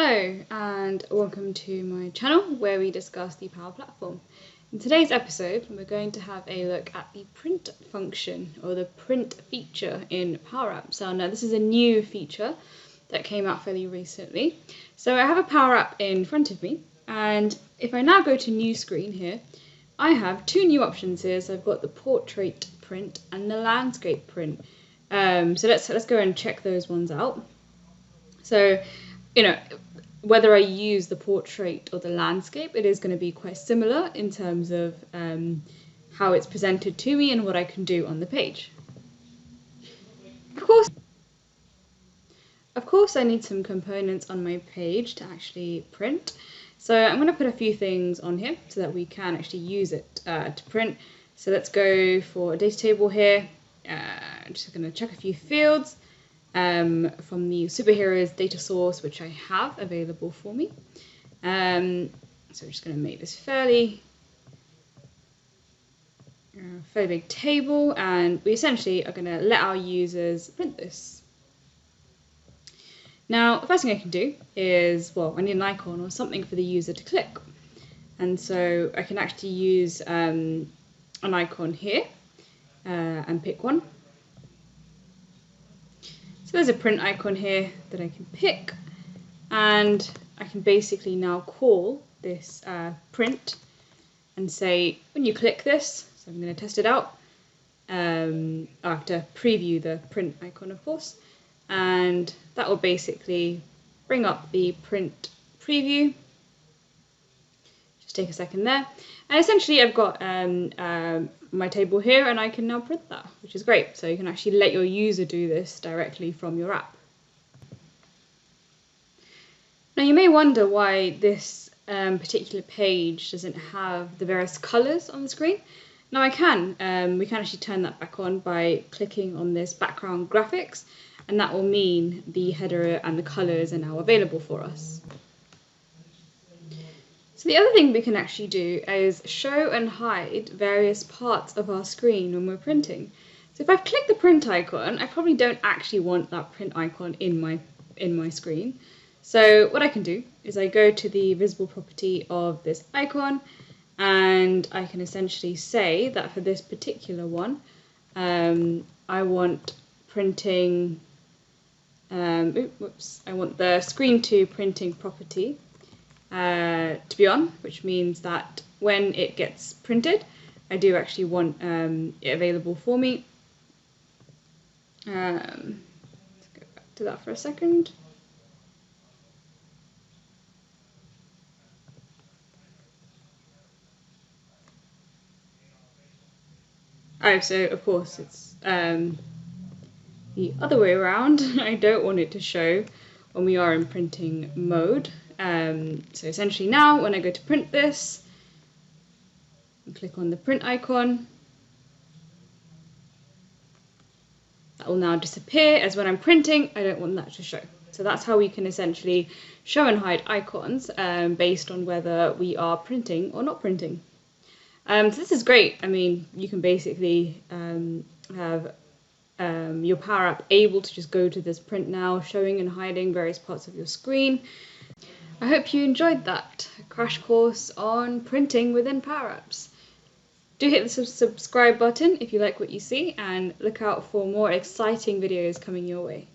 Hello and welcome to my channel where we discuss the Power Platform. In today's episode we're going to have a look at the print function or the print feature in Power Apps. So now this is a new feature that came out fairly recently. So I have a Power App in front of me, and if I now go to new screen here, I have two new options here. So I've got the portrait print and the landscape print. So let's go and check those ones out. So, whether I use the portrait or the landscape, it is going to be quite similar in terms of how it's presented to me and what I can do on the page. Of course, I need some components on my page to actually print. So I'm going to put a few things on here so that we can actually use it to print. So let's go for a data table here. I'm just going to check a few fields from the superheroes data source, which I have available for me. So we're just going to make this fairly big table, and we essentially are going to let our users print this. Now, the first thing I can do is, I need an icon or something for the user to click. And so I can actually use an icon here and pick one. So there's a print icon here that I can pick, and I can basically now call this print and say, when you click this, so I'm going to test it out. I have to preview the print icon, of course, and that will basically bring up the print preview. Just take a second there, and essentially I've got my table here, and I can now print that, which is great. So you can actually let your user do this directly from your app. Now you may wonder why this particular page doesn't have the various colors on the screen. Now we can actually turn that back on by clicking on this background graphics, and that will mean the header and the colors are now available for us. So the other thing we can actually do is show and hide various parts of our screen when we're printing. So if I click the print icon, I probably don't actually want that print icon in my screen. So what I can do is I go to the visible property of this icon, and I can essentially say that for this particular one, I want printing. I want the screen to printing property to be on, which means that when it gets printed, I do actually want it available for me. Let's go back to that for a second. Oh, so of course it's the other way around. I don't want it to show when we are in printing mode. So essentially now when I go to print this and click on the print icon, that will now disappear, as when I'm printing I don't want that to show. So that's how we can essentially show and hide icons based on whether we are printing or not printing. So this is great. I mean, you can basically have your Power App able to just go to this print now, showing and hiding various parts of your screen. I hope you enjoyed that crash course on printing within Power Apps. Do hit the subscribe button if you like what you see, and look out for more exciting videos coming your way.